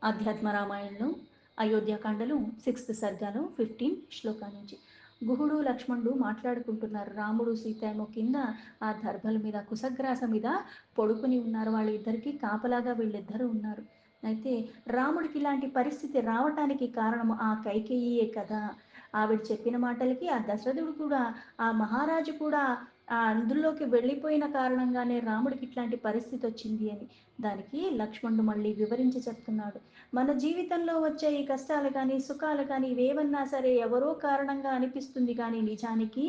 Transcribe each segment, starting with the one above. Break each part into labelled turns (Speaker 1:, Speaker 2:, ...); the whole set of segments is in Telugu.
Speaker 1: ఆధ్యాత్మ రామాయణంలో అయోధ్యకాండలో 6th సర్గాలో 15 శ్లోకాల నుంచి గుహుడు లక్ష్మణుడు మాట్లాడుకుంటున్నారు. రాముడు సీత ఏమో కింద ఆ దర్భల మీద కుశగ్రాస మీద పడుకుని ఉన్నారు. వాళ్ళిద్దరికీ కాపలాగా వీళ్ళిద్దరూ ఉన్నారు. అయితే రాముడికి ఇలాంటి పరిస్థితి రావటానికి కారణం ఆ కైకేయియే కదా. ఆవిడ చెప్పిన మాటలకి ఆ దశరథుడు కూడా, ఆ మహారాజు కూడా అందులోకి వెళ్ళిపోయిన కారణంగానే రాముడికి ఇట్లాంటి పరిస్థితి వచ్చింది అని. దానికి లక్ష్మణుడు మళ్ళీ వివరించి చెప్తున్నాడు. మన జీవితంలో వచ్చే ఈ కష్టాలు కానీ సుఖాలు కానీ ఇవేవన్నా సరే ఎవరో కారణంగా అనిపిస్తుంది, కానీ నిజానికి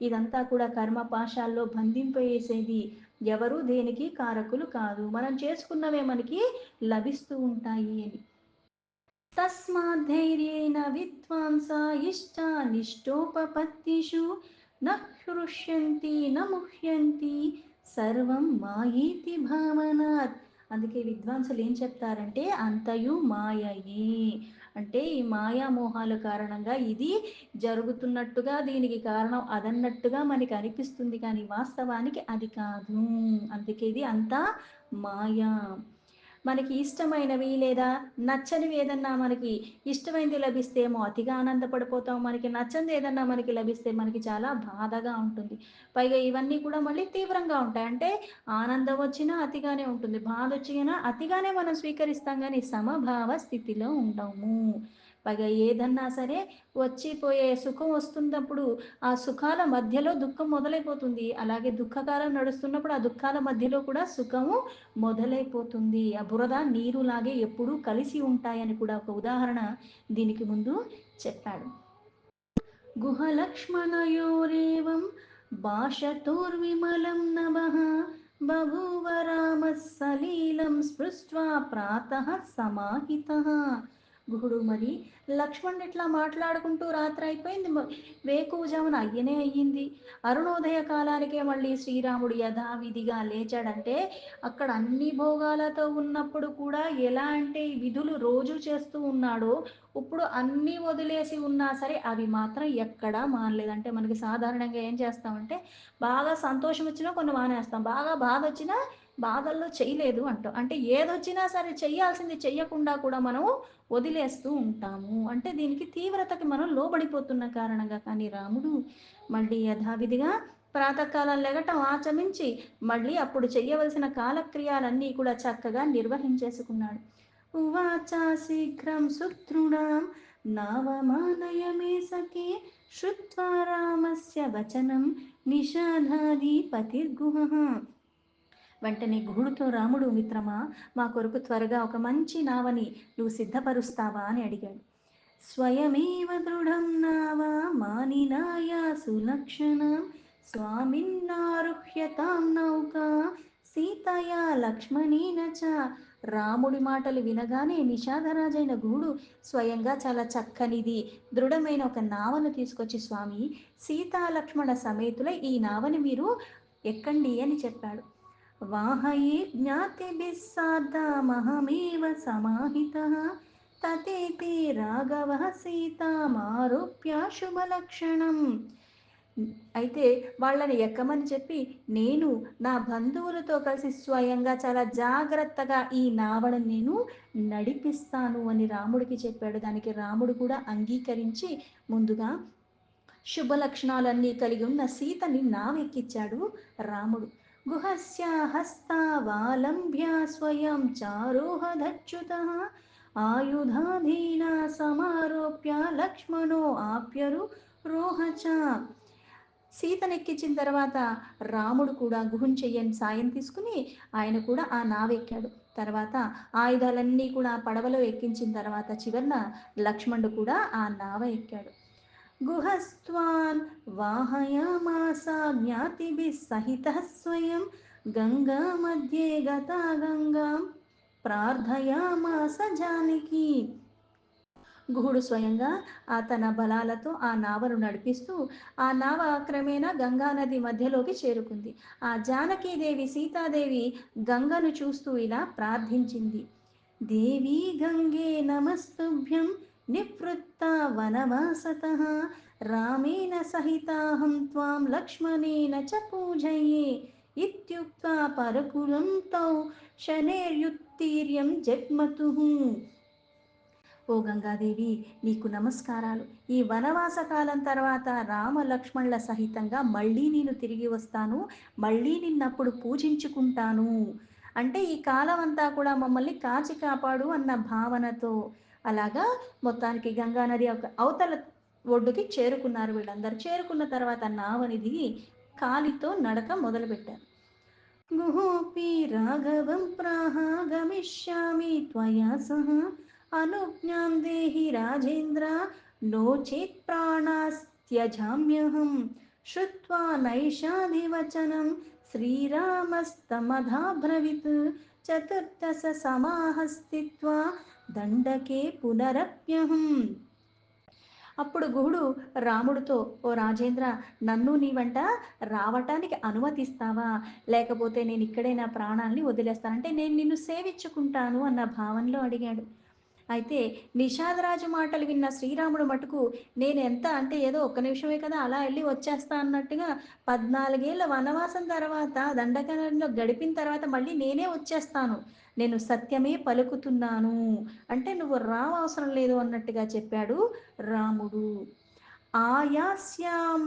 Speaker 1: ఇదంతా కూడా కర్మ పాశాల్లో బంధింపేసేది. ఎవరు దేనికి కారకులు కాదు, మనం చేసుకున్నవే మనకి లభిస్తూ ఉంటాయి అని. తస్మాద్ధైర్యేణ విద్వాంసా ఇష్టానిష్టోపపత్తిషు న హృష్యంతి న ముహ్యంతి సర్వం మాయేతి భావనాత్. అందుకే విద్వాంసులు ఏం చెప్తారంటే అంతయు మాయయే. అంటే ఈ మాయామోహాల కారణంగా ఇది జరుగుతున్నట్టుగా, దీనికి కారణం అదన్నట్టుగా మనకి అనిపిస్తుంది, కానీ వాస్తవానికి అది కాదు. అందుకే ఇది అంతా మాయా. మనకి ఇష్టమైనవి లేదా నచ్చనివి ఏదన్నా మనకి ఇష్టమైనది లభిస్తే ఏమో అతిగా ఆనందపడిపోతాం. మనకి నచ్చనిది ఏదన్నా మనకి లభిస్తే మనకి చాలా బాధగా ఉంటుంది. పైగా ఇవన్నీ కూడా మళ్ళీ తీవ్రంగా ఉంటాయి. అంటే ఆనందం వచ్చినా అతిగానే ఉంటుంది, బాధ వచ్చినా అతిగానే మనం స్వీకరిస్తాం, కానీ సమభావ స్థితిలో ఉండము. పైగా ఏదన్నా సరే వచ్చిపోయే సుఖం వస్తున్నప్పుడు ఆ సుఖాల మధ్యలో దుఃఖం మొదలైపోతుంది. అలాగే దుఃఖకాలం నడుస్తున్నప్పుడు ఆ దుఃఖాల మధ్యలో కూడా సుఖము మొదలైపోతుంది. ఆ బురద నీరులాగే ఎప్పుడూ కలిసి ఉంటాయని కూడా ఒక ఉదాహరణ దీనికి ముందు చెప్పాడు. గుహలక్ష్మణయోరేవం భాషతోర్విమలం నభః బభూవ రామः సలీలం స్పృష్ట్వా ప్రాతః సమాహితః. గుహుడు మరి లక్ష్మణుడు ఇట్లా మాట్లాడుకుంటూ రాత్రి అయిపోయింది, వేకువజామున అయ్యనే అయ్యింది. అరుణోదయ కాలానికే మళ్ళీ శ్రీరాముడు యథావిధిగా లేచాడంటే అక్కడ అన్ని భోగాలతో ఉన్నప్పుడు కూడా ఎలాంటి విధులు రోజు చేస్తూ ఉన్నాడో ఇప్పుడు అన్నీ వదిలేసి ఉన్నా సరే అవి మాత్రం ఎక్కడా మానలేదు. అంటే మనకి సాధారణంగా ఏం చేస్తామంటే బాగా సంతోషం వచ్చినా కొన్ని మానేస్తాం, బాగా బాధ వచ్చినా బాధల్లో చేయలేదు అంటాం. అంటే ఏదొచ్చినా సరే చెయ్యాల్సింది చెయ్యకుండా కూడా మనం వదిలేస్తూ ఉంటాము. అంటే దీనికి తీవ్రతకి మనం లోబడిపోతున్న కారణంగా. కానీ రాముడు మళ్ళీ యథావిధిగా ప్రాతకాలం లెగటం ఆచమించి మళ్ళీ అప్పుడు చెయ్యవలసిన కాలక్రియాలన్నీ కూడా చక్కగా నిర్వహించేసుకున్నాడు. ఉవాచ శీఘ్రం సుదృఢాం నావమానయ మే సఖే శ్రుత్వా రామస్య వచనం నిషాధాధిపతిర్గుహః. వెంటనే గుహుడుతో రాముడు, మిత్రమా, మా కొరకు త్వరగా ఒక మంచి నావని నువ్వు సిద్ధపరుస్తావా అని అడిగాడు. స్వయమేవ దృఢం నావా మానినాయ సులక్షణం స్వామిన్నారుహ్యతాం నౌకా సీతయా లక్ష్మణేన చ. రాముడి మాటలు వినగానే నిషాదరాజైన గుహుడు స్వయంగా చాలా చక్కనిది, దృఢమైన ఒక నావను తీసుకొచ్చి, స్వామి, సీతా లక్ష్మణ సమేతులై ఈ నావని మీరు ఎక్కండి అని చెప్పాడు. వాహయే జ్ఞాతిభిः సార్ధమహమేవ సమాహితః తతేతి రాఘవః సీతామారోప్య శుభలక్షణం. అయితే వాళ్ళని ఎక్కమని చెప్పి నేను నా బంధువులతో కలిసి స్వయంగా చాలా జాగ్రత్తగా ఈ నావను నేను నడిపిస్తాను అని రాముడికి చెప్పాడు. దానికి రాముడు కూడా అంగీకరించి ముందుగా శుభ లక్షణాలన్నీ కలిగి ఉన్న సీతని నావెక్కిచ్చాడు రాముడు. గుహస్య హస్తావాలంభ్య స్వయం చారోహదచ్యుతః ఆయుధాధీన సమారోప్య లక్ష్మణో ఆప్యరు రోహచ. సీతనెక్కించిన తర్వాత రాముడు కూడా గుహుని చెయ్యని సాయం తీసుకుని ఆయన కూడా ఆ నావెక్కాడు. తర్వాత ఆయుధాలన్నీ కూడా పడవలో ఎక్కించిన తర్వాత చివరన లక్ష్మణుడు కూడా ఆ నావ ఎక్కాడు. గుహస్త్వాన్ వాహయామాస జ్ఞాతిభిः సహితః స్వయం గంగా మధ్యే గతా గంగాం ప్రార్థయామాస జానకి. గుహుడు స్వయంగా తన బలాలతో ఆ నావను నడిపిస్తూ ఆ నావ క్రమేణా గంగానది మధ్యలోకి చేరుకుంది. ఆ జానకీదేవి సీతాదేవి గంగను చూస్తూ ఇలా ప్రార్థించింది. దేవీ గంగే నమస్తుభ్యం నివృత్త వనవాసతః రామేణ సహితాహం త్వాం లక్ష్మణేన చ పూజయే ఇత్యుక్త్వా పరకులం తౌ శనేర్యుత్తీర్యం జగ్మతుః. ఓ గంగాదేవి, నీకు నమస్కారాలు. ఈ వనవాస కాలం తర్వాత రామ లక్ష్మణుల సహితంగా మళ్ళీ నేను తిరిగి వస్తాను. మళ్ళీ నిన్నప్పుడు పూజించుకుంటాను. అంటే ఈ కాలం అంతా కూడా మమ్మల్ని కాచి కాపాడు అన్న భావనతో అలాగా మొత్తానికి గంగా నది అవతల ఒడ్డుకి చేరుకున్నారు వీళ్ళందరూ. చేరుకున్న తర్వాత నావని దిగి కాలితో నడక మొదలుపెట్టారు. गुहोऽपि राघवं प्राह गमिष्यामि त्वया सह अनुज्ञां देहि राजेन्द्र नो चेत् प्राणास्त्यजाम्यहम् श्रुत्वा नैषाधिवचनं श्रीरामस्तमधाब्रवीत् चतुर्दशसमाः स्थित्वा దండకే పునరప్యహం. అప్పుడు గుహుడు రాముడితో, ఓ రాజేంద్ర, నన్ను నీ వెంట రావటానికి అనుమతిస్తావా, లేకపోతే నేను ఇక్కడే నా ప్రాణాల్ని వదిలేస్తాను, అంటే నేను నిన్ను సేవించుకుంటాను అన్న భావనలో అడిగాడు. అయితే నిషాదరాజు మాటలు విన్న శ్రీరాముడు మటుకు, నేను ఎంత అంటే ఏదో ఒక్క నిమిషమే కదా అలా వెళ్ళి వచ్చేస్తా అన్నట్టుగా 14 ఏళ్ల వనవాసం తర్వాత దండకారణ్యంలో గడిపిన తర్వాత మళ్ళీ నేనే వచ్చేస్తాను, నేను సత్యమే పలుకుతున్నాను, అంటే నువ్వు రావవసరం లేదు అన్నట్టుగా చెప్పాడు రాముడు. ఆయాస్యాం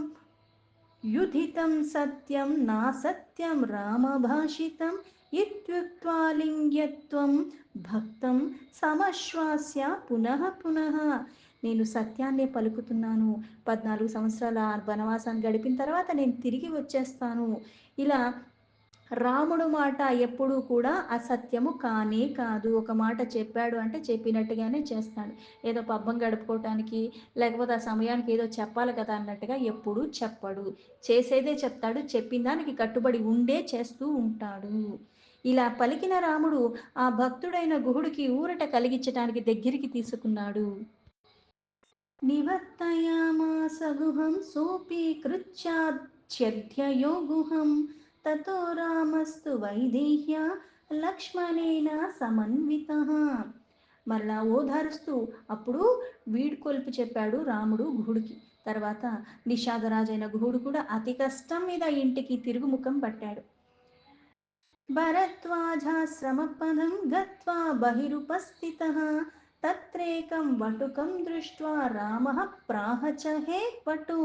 Speaker 1: యుధితం సత్యం నాసత్యం రామభాషితం ఇత్యుక్త్వా లింగ్యత్వం భక్తం సమశ్వాస్య పునః పునః. నేను సత్యాన్నే పలుకుతున్నాను, 14 సంవత్సరాల వనవాసాన్ని గడిపిన తర్వాత నేను తిరిగి వచ్చేస్తాను. ఇలా రాముడు మాట ఎప్పుడూ కూడా అసత్యము కానే కాదు. ఒక మాట చెప్పాడు అంటే చెప్పినట్టుగానే చేస్తాడు. ఏదో పబ్బం గడుపుకోవటానికి, లేకపోతే ఆ సమయానికి ఏదో చెప్పాలి కదా అన్నట్టుగా ఎప్పుడూ చెప్పడు. చేసేదే చెప్తాడు. చెప్పిన దానికి కట్టుబడి ఉండే చేస్తూ ఉంటాడు. ఇలా పలికిన రాముడు ఆ భక్తుడైన గుహుడికి ఊరట కలిగించటానికి దగ్గరికి తీసుకున్నాడు. నివర్తయామాస గుహం సోపీకృత్యాచ్ఛేద్యయో గుహం తతో రామస్తు వైదేహ్య లక్ష్మణేన సమన్వితః. మరలా ఓదారుస్తూ అప్పుడు వీడ్కొల్పు చెప్పాడు రాముడు గుహుడికి. తర్వాత నిషాదరాజైన గుహుడు కూడా అతి కష్టం మీద ఇంటికి తిరుగుముఖం పట్టాడు. భరద్వాజాశ్రమపదం గత్వా బహిరుపస్థితః తత్రేకం వటుకం దృష్ట్వా రామః ప్రాహ చ హే వటు.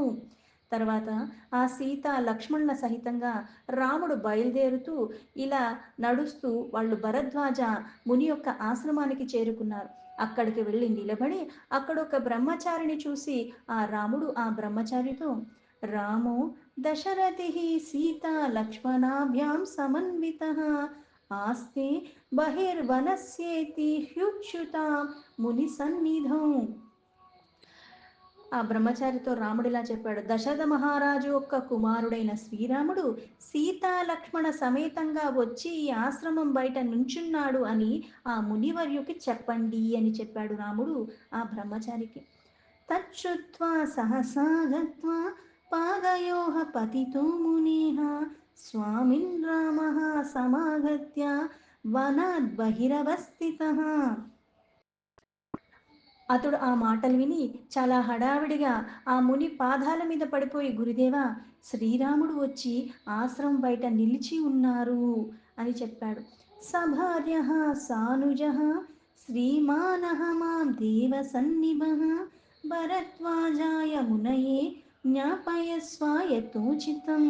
Speaker 1: తర్వాత ఆ సీత లక్ష్మణుల సహితంగా రాముడు బయలుదేరుతూ ఇలా నడుస్తూ వాళ్ళు భరద్వాజ ముని యొక్క ఆశ్రమానికి చేరుకున్నారు. అక్కడికి వెళ్ళి నిలబడి అక్కడ ఒక బ్రహ్మచారిని చూసి ఆ రాముడు ఆ బ్రహ్మచారితో, రామో దశరథి సీతా లక్ష్మణాభ్యాం సమన్వితః ఆస్తే బహిర్వనస్యేతి హ్యుచ్యుతాం ముని సన్నిధౌ. ఆ బ్రహ్మచారితో రాముడు ఇలా చెప్పాడు, దశరథ మహారాజు యొక్క కుమారుడైన శ్రీరాముడు సీతా లక్ష్మణ సమేతంగా వచ్చి ఈ ఆశ్రమం బయట నుంచున్నాడు అని ఆ మునివర్యుకి చెప్పండి అని చెప్పాడు రాముడు ఆ బ్రహ్మచారికి. తచ్చుత్వా సహసా గత్వా పాదయోః పతితో మునిః స్వామిన్ రామః సమాగత్య వనాద్ బహిరవస్థితః. అతడు ఆ మాటలు విని చాలా హడావిడిగా ఆ ముని పాదాల మీద పడిపోయి, గురుదేవా, శ్రీరాముడు వచ్చి ఆశ్రమం బయట నిలిచి ఉన్నారు అని చెప్పాడు. సభార్య సానుజ శ్రీమానః మాం దేవ సన్నిభః భరద్వాజాయ మునయే జ్ఞాపయస్వ యథోచితం.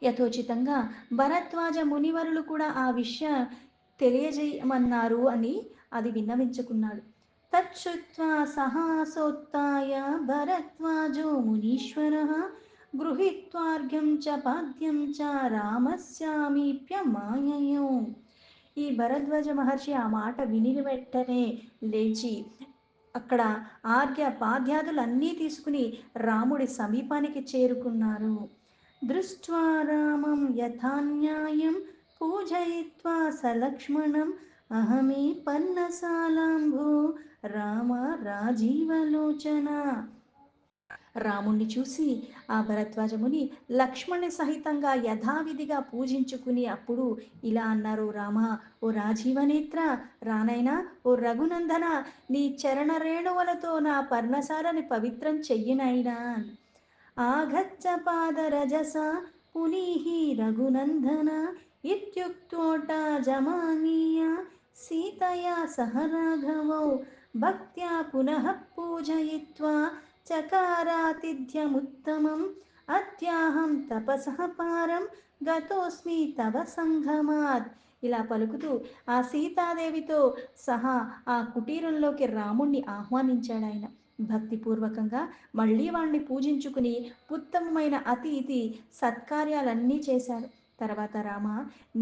Speaker 1: యథోచితంగా భరద్వాజ మునివరులు కూడా ఆ విషయం తెలియజేయమన్నారు అని అది విన్నవించుకున్నాడు. తచ్చుత్వా సహాసోత్థాయ భరద్వాజో మునీశ్వరః గృహీత్వార్ఘ్యం చ పాద్యం చ రామస్యామీప్యమాయయో. ఈ భరద్వాజ మహర్షి ఆ మాట విని వెంటనే లేచి అక్కడ ఆర్ఘ్య పాద్యాదులన్నీ తీసుకుని రాముడి సమీపానికి చేరుకున్నారు. దృష్ట్వా రామం యథాన్యాయం పూజయిత్వా సలక్ష్మణం అహమే పర్ణశాలాంభో రామ రాజీవలోచన. రాముణ్ణి చూసి ఆ భరద్వాజముని లక్ష్మణుని సహితంగా యథావిధిగా పూజించుకుని అప్పుడు ఇలా అన్నారు, రామ, ఓ రాజీవనేత్ర, రానైనా, ఓ రఘునందన, నీ చరణ రేణువులతో నా పర్ణశాలని పవిత్రం చెయ్యునైనా. ఆగచ్చ పాదరజస పునీః రఘునందన ఇత్యుక్తోట జమానీయ సీతయా సహ రాఘవౌ భక్త్యా పునః పూజయిత్వా చకారాతిథ్యముత్తమం అద్యాహం తపసః పారం గతోస్మి తవ సంగమాత్. ఇలా పలుకుతూ ఆ సీతాదేవితో సహా ఆ కుటీరంలోకి రాముణ్ణి ఆహ్వానించాడు ఆయన. భక్తిపూర్వకంగా మళ్ళీ వాణ్ణి పూజించుకుని ఉత్తమమైన అతిథి సత్కార్యాలన్నీ చేశాడు. తర్వాత రామ,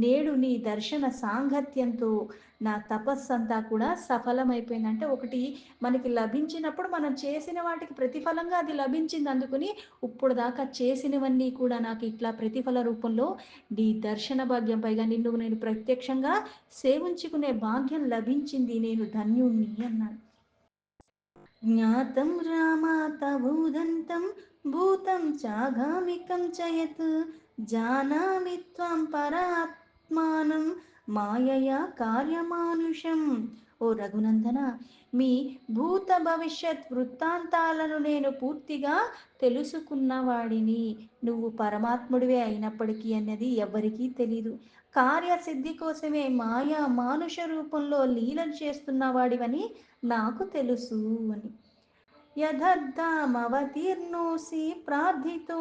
Speaker 1: నేడు నీ దర్శన సాంగత్యంతో నా తపస్సంతా కూడా సఫలమైపోయింది. అంటే ఒకటి మనకి లభించినప్పుడు మనం చేసిన వాటికి ప్రతిఫలంగా అది లభించింది. అందుకుని ఇప్పుడు దాకా చేసినవన్నీ కూడా నాకు ఇట్లా ప్రతిఫల రూపంలో నీ దర్శన భాగ్యం, పైగా నిన్ను నేను ప్రత్యక్షంగా సేవించుకునే భాగ్యం లభించింది. నేను ధన్యుణ్ణి అన్నాడు. జ్ఞాతం రామా తవూదంతం భూతం చాగామికం చ యత్ జానామి త్వం పరాత్మానం మాయయా కార్యమానుషం. ఓ రఘునందన, మీ భూత భవిష్యత్ వృత్తాంతాలను నేను పూర్తిగా తెలుసుకున్నవాడిని. నువ్వు పరమాత్ముడివే అయినప్పటికీ అన్నది ఎవ్వరికీ తెలీదు. కార్యసిద్ధి కోసమే మాయా మానుష రూపంలో లీలలు చేస్తున్నవాడివని నాకు తెలుసు అని. యథర్థమవతీర్ణోసి ప్రార్థితో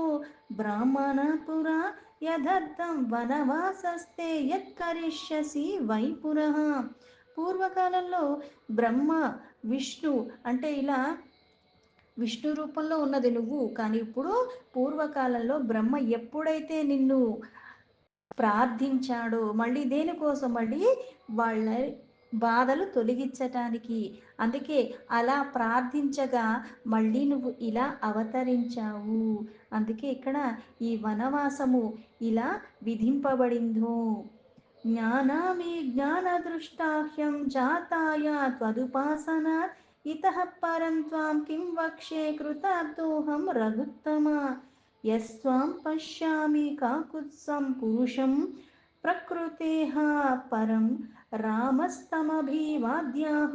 Speaker 1: బ్రాహ్మణపురా యథర్థం వనవాసస్తే యత్కరిష్యసి వైపురః. పూర్వకాలంలో బ్రహ్మ విష్ణు అంటే ఇలా విష్ణు రూపంలో ఉన్నది నువ్వు, కానీ ఇప్పుడు పూర్వకాలంలో బ్రహ్మ ఎప్పుడైతే నిన్ను ప్రార్థించాడో మళ్ళీ దేనికోసం, మళ్ళీ వాళ్ళ బాధలు తొలగించటానికి. అందుకే అలా ప్రార్థించగా మళ్ళీ నువ్వు ఇలా అవతరించావు. అందుకే ఇక్కడ ఈ వనవాసము ఇలా విధింపబడిందో. జ్ఞానామి జ్ఞానదృష్టాహ్యం జాతాయ త్వదుపాసనాత్ ఇతః పరం త్వాం కిం వక్ష్యే కృతార్థోహం రఘుత్తమ. యస్త్వాం పశ్యామి కాకుత్సం పురుషం ప్రకృతేః పరం రామస్తమభివాద్యాః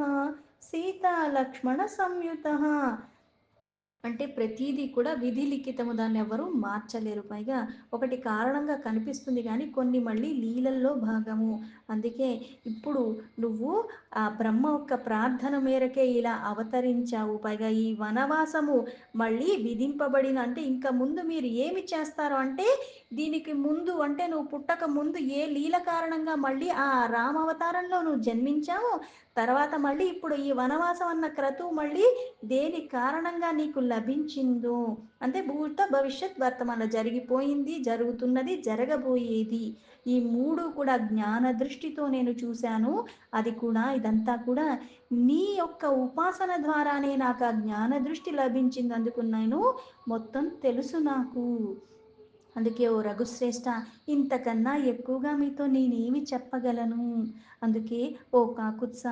Speaker 1: సీతా లక్ష్మణ సంయుతః. అంటే ప్రతీదీ కూడా విధి లిఖితము, దాన్ని ఎవరు మార్చలేరు. పైగా ఒకటి కారణంగా కనిపిస్తుంది కానీ కొన్ని మళ్ళీ లీలల్లో భాగము. అందుకే ఇప్పుడు నువ్వు ఆ బ్రహ్మ యొక్క ప్రార్థన మేరకే ఇలా అవతరించావు. పైగా ఈ వనవాసము మళ్ళీ విధింపబడిన, అంటే ఇంకా ముందు మీరు ఏమి చేస్తారో, అంటే దీనికి ముందు అంటే నువ్వు పుట్టక ముందు ఏ లీల కారణంగా మళ్ళీ ఆ రామావతారంలో నువ్వు జన్మించావో, తర్వాత మళ్ళీ ఇప్పుడు ఈ వనవాసం అన్న క్రతువు మళ్ళీ దేని కారణంగా నీకు లభించిందో, అంటే భూత భవిష్యత్ వర్తమాన, జరిగిపోయింది, జరుగుతున్నది, జరగబోయేది, ఈ మూడు కూడా జ్ఞాన దృష్టితో నేను చూశాను. అది కూడా ఇదంతా కూడా నీ యొక్క ఉపాసన ద్వారానే నాకు ఆ జ్ఞాన దృష్టి లభించింది. అందుకు నేను మొత్తం తెలుసు నాకు. అందుకే ఓ రఘుశ్రేష్ఠ, ఇంతకన్నా ఎక్కువగా మీతో నేనేమి చెప్పగలను. అందుకే ఓ కాకుత్స,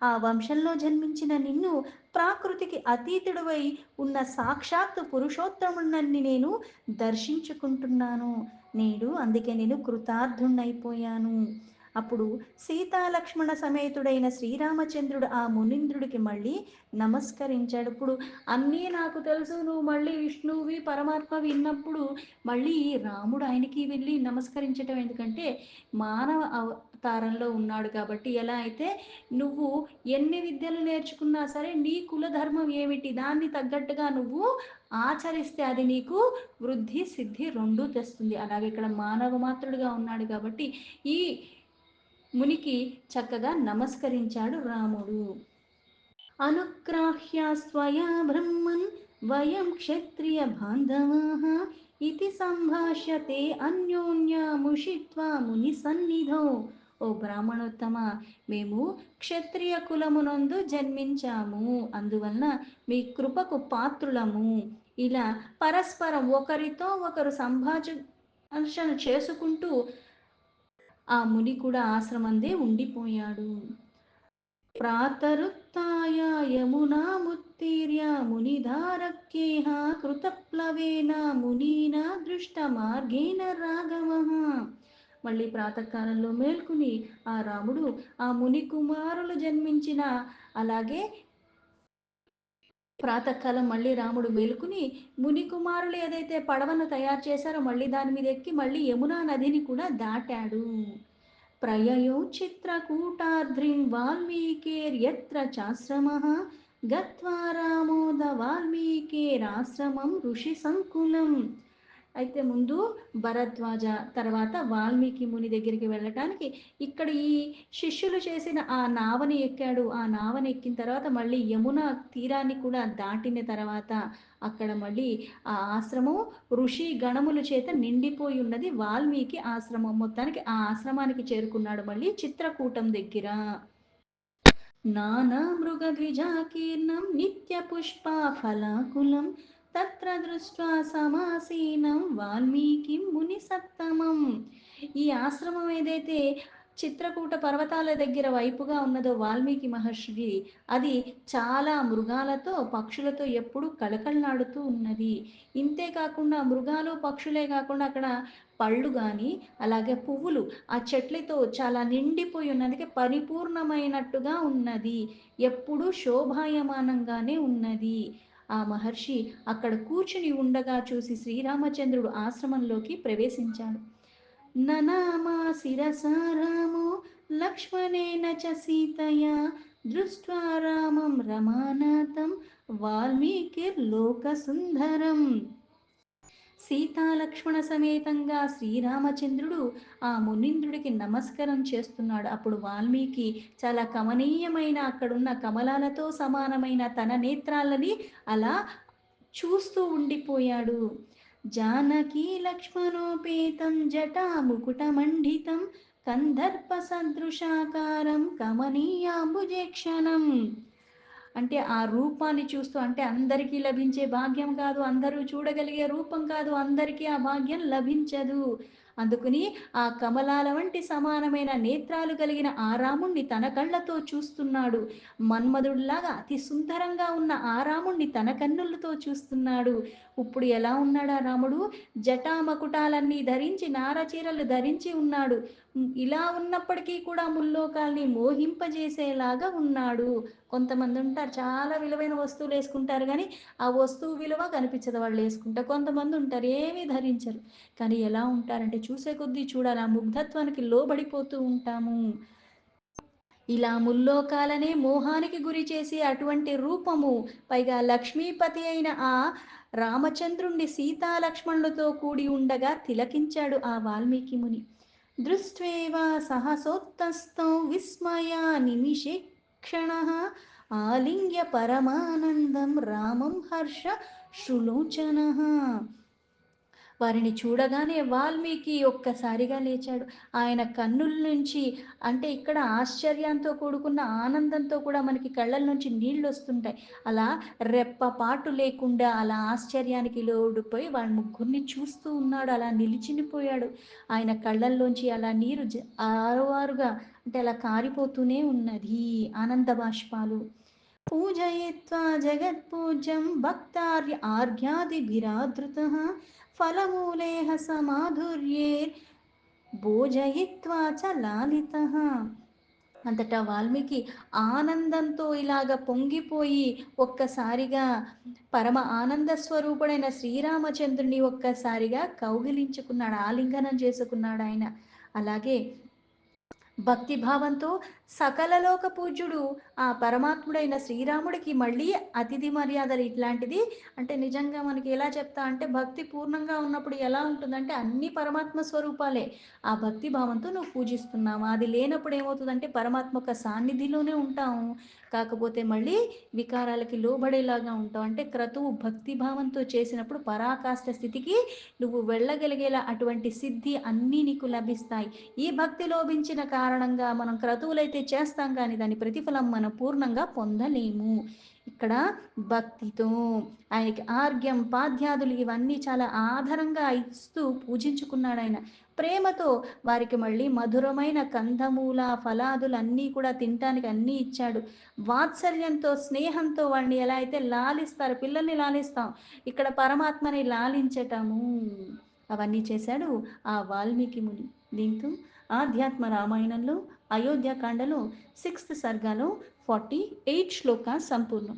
Speaker 1: ఆ వంశంలో జన్మించిన నిన్ను ప్రాకృతికి అతీతుడివై ఉన్న సాక్షాత్ పురుషోత్తముణ్ణి నేను దర్శించుకుంటున్నాను నేడు. అందుకే నేను కృతార్థుణ్ణైపోయాను. అప్పుడు సీతాలక్ష్మణ సమేతుడైన శ్రీరామచంద్రుడు ఆ మునీంద్రుడికి మళ్ళీ నమస్కరించాడు. ఇప్పుడు అన్నీ నాకు తెలుసు, నువ్వు మళ్ళీ విష్ణువి పరమాత్మ విన్నప్పుడు మళ్ళీ రాముడు ఆయనకి వెళ్ళి నమస్కరించటం ఎందుకంటే మానవ అవతారంలో ఉన్నాడు కాబట్టి. ఎలా అయితే నువ్వు ఎన్ని విద్యలు నేర్చుకున్నా సరే నీ కులధర్మం ఏమిటి, దాన్ని తగ్గట్టుగా నువ్వు ఆచరిస్తే అది నీకు వృద్ధి సిద్ధి రెండూ తెస్తుంది. అలాగే ఇక్కడ మానవ మాత్రుడిగా ఉన్నాడు కాబట్టి ఈ మునికి చక్కగా నమస్కరించాడు రాముడు. అనుగ్రాహ్య స్వయా బ్రహ్మన్ వయం క్షత్రియ బాంధవాః ఇతి సంభాష్యతే అన్యోన్యముషిత్వా ముని సన్నిధౌ. ఓ బ్రాహ్మణోత్తమ, మేము క్షత్రియ కులమునందు జన్మించాము, అందువలన మీ కృపకు పాత్రులము. ఇలా పరస్పరం ఒకరితో ఒకరు సంభాషణ చేసుకుంటూ ఆ ముని కూడా ఆశ్రమందే ఉండిపోయాడు. ప్రాతరుత్థాయ యమునాముత్తీర్య మునిధారక్యేహ కృతప్లవేన మునీనా దృష్టమార్గేణ రాఘవః. మళ్ళీ ప్రాతకాలంలో మేల్కుని ఆ రాముడు ఆ ముని కుమారులు జన్మించిన, అలాగే ప్రాతకాలం మళ్ళీ రాముడు మేలుకుని ముని కుమారులు ఏదైతే పడవను తయారు చేశారో మళ్ళీ దాని మీద ఎక్కి మళ్ళీ యమునా నదిని కూడా దాటాడు. ప్రయయౌ చిత్రకూటాద్రిం వాల్మీకిర్యత్ర చాశ్రమः గత్వా రామోద వాల్మీకిరాశ్రమం ఋషి సంకులం. అయితే ముందు భరద్వాజ, తర్వాత వాల్మీకి ముని దగ్గరికి వెళ్ళటానికి ఇక్కడ ఈ శిష్యులు చేసిన ఆ నావని ఎక్కాడు. ఆ నావని ఎక్కిన తర్వాత మళ్ళీ యమున తీరాన్ని కూడా దాటిన తర్వాత అక్కడ మళ్ళీ ఆ ఆశ్రమం ఋషి గణముల చేత నిండిపోయి ఉన్నది. వాల్మీకి ఆశ్రమం మొత్తానికి ఆ ఆశ్రమానికి చేరుకున్నాడు మళ్ళీ చిత్రకూటం దగ్గర. నానామృగద్విజాకీర్ణం నిత్యపుష్పాఫలాకులం తత్ర దృష్ట్వా సమాసీనం వాల్మీకిం మునిసత్తమం. ఈ ఆశ్రమం ఏదైతే చిత్రకూట పర్వతాల దగ్గర వైపుగా ఉన్నదో వాల్మీకి మహర్షిది, అది చాలా మృగాలతో పక్షులతో ఎప్పుడూ కళకళలాడుతూ ఉన్నది. ఇంతే కాకుండా మృగాలు పక్షులే కాకుండా అక్కడ పళ్ళు కానీ అలాగే పువ్వులు ఆ చెట్లతో చాలా నిండిపోయి ఉన్నది, పరిపూర్ణమైనట్టుగా ఉన్నది, ఎప్పుడూ శోభాయమానంగానే ఉన్నది. ఆ మహర్షి అక్కడ కూర్చుని ఉండగా చూసి శ్రీరామచంద్రుడు ఆశ్రమంలోకి ప్రవేశించాడు. ననామా శిరసా రామో లక్ష్మణేన చ సీతయా దృష్ట్వా రామం రమానాథం వాల్మీకిర్లోకసుందరం. సీతాలక్ష్మణ సమేతంగా శ్రీరామచంద్రుడు ఆ మునీంద్రుడికి నమస్కారం చేస్తున్నాడు. అప్పుడు వాల్మీకి చాలా కమనీయమైన అక్కడున్న కమలాలతో సమానమైన తన నేత్రాలని అలా చూస్తూ ఉండిపోయాడు. జానకీ లక్ష్మణోపేతం జటా ముకుటమండితం కందర్ప సదృశాకారం కమనీయాంబుజేక్షణం. అంటే ఆ రూపాన్ని చూస్తూ, అంటే అందరికీ లభించే భాగ్యం కాదు, అందరూ చూడగలిగే రూపం కాదు, అందరికీ ఆ భాగ్యం లభించదు. అందుకుని ఆ కమలాల వంటి సమానమైన నేత్రాలు కలిగిన ఆ రాముణ్ణి తన కళ్ళతో చూస్తున్నాడు. మన్మధుడిలాగా అతి సుందరంగా ఉన్న ఆ రాముణ్ణి తన కన్నులతో చూస్తున్నాడు. ఇప్పుడు ఎలా ఉన్నాడు ఆ రాముడు? జటామకుటాలన్నీ ధరించి నారచీరలు ధరించి ఉన్నాడు. ఇలా ఉన్నప్పటికీ కూడా ముల్లోకాల్ని మోహింపజేసేలాగా ఉన్నాడు. కొంతమంది ఉంటారు చాలా విలువైన వస్తువులు వేసుకుంటారు కానీ ఆ వస్తువు విలువ కనిపించదు వాళ్ళు వేసుకుంటే. కొంతమంది ఉంటారు ఏమీ ధరించరు కానీ ఎలా ఉంటారంటే చూసే కొద్దీ చూడాలి, ఆ ముగ్ధత్వానికి లోబడిపోతూ ఉంటాము. ఇలా ముల్లోకాలనే మోహానికి గురి చేసి అటువంటి రూపము, పైగా లక్ష్మీపతి అయిన ఆ రామచంద్రుణ్ణి సీతాలక్ష్మణులతో కూడి ఉండగా తిలకించాడు ఆ వాల్మీకి ముని. దృష్ట్వేవా సహసోత్తస్థం విస్మయా నిమిషే క్షణః ఆలింగ్య పరమానందం రామం హర్ష శృలోచనః. వారిని చూడగానే వాల్మీకి ఒక్కసారిగా లేచాడు. ఆయన కన్నుల నుంచి, అంటే ఇక్కడ ఆశ్చర్యంతో కూడుకున్న ఆనందంతో కూడా మనకి కళ్ళల నుంచి నీళ్ళు వస్తుంటాయి. అలా రెప్పపాటు లేకుండా అలా ఆశ్చర్యానికి లోడిపోయి వాళ్ళ ముగ్గురిని చూస్తూ ఉన్నాడు. అలా నిలిచినిపోయాడు. ఆయన కళ్ళల్లోంచి అలా నీరు ఆరువారుగా అంటే అలా కారిపోతూనే ఉన్నది ఆనంద బాష్పాలు. పూజయిత్వా జగత్పూజ్యం భక్తార్య ఆర్ఘ్యాదిభిరాధృతః ఫలమూలేహ సమాధుర్యేర్ భోజయిత్వా చ లాలితః. అంతటా వాల్మీకి ఆనందంతో ఇలాగ పొంగిపోయి ఒక్కసారిగా పరమ ఆనంద స్వరూపుడైన శ్రీరామచంద్రుని ఒక్కసారిగా కౌగిలించుకున్నాడు, ఆలింగనం చేసుకున్నాడు ఆయన. అలాగే భక్తిభావంతో సకల లోక పూజ్యుడు ఆ పరమాత్ముడైన శ్రీరాముడికి మళ్ళీ అతిథి మర్యాదలు ఇట్లాంటిది. అంటే నిజంగా మనకి ఎలా చెప్తా అంటే భక్తి పూర్ణంగా ఉన్నప్పుడు ఎలా ఉంటుందంటే అన్ని పరమాత్మ స్వరూపాలే. ఆ భక్తి భావంతో నువ్వు పూజిస్తున్నావు, అది లేనప్పుడు ఏమవుతుందంటే పరమాత్మ యొక్క సాన్నిధిలోనే ఉంటాము, కాకపోతే మళ్ళీ వికారాలకి లోబడేలాగా ఉంటావు. అంటే క్రతువు భక్తి భావంతో చేసినప్పుడు పరాకాష్ఠ స్థితికి నువ్వు వెళ్ళగలిగేలా అటువంటి సిద్ధి అన్నీ నీకు లభిస్తాయి. ఈ భక్తి లోపించిన కారణంగా మనం క్రతువులైతే చేస్తాం కానీ దాని ప్రతిఫలం మనం పూర్ణంగా పొందలేము. ఇక్కడ భక్తితో ఆయనకి ఆర్ఘ్యం పాద్యాదులు ఇవన్నీ చాలా ఆధారంగా ఇస్తూ పూజించుకున్నాడు ఆయన. ప్రేమతో వారికి మళ్ళీ మధురమైన కందమూల ఫలాదులు అన్నీ కూడా తినటానికి అన్నీ ఇచ్చాడు. వాత్సల్యంతో స్నేహంతో వాడిని ఎలా అయితే లాలిస్తారు, పిల్లల్ని లాలిస్తాం, ఇక్కడ పరమాత్మని లాలించటము, అవన్నీ చేశాడు ఆ వాల్మీకి ముని. దీంతో ఆధ్యాత్మ రామాయణంలో అయోధ్యకాండలో 6th సర్గలో 48 శ్లోక సంపూర్ణం.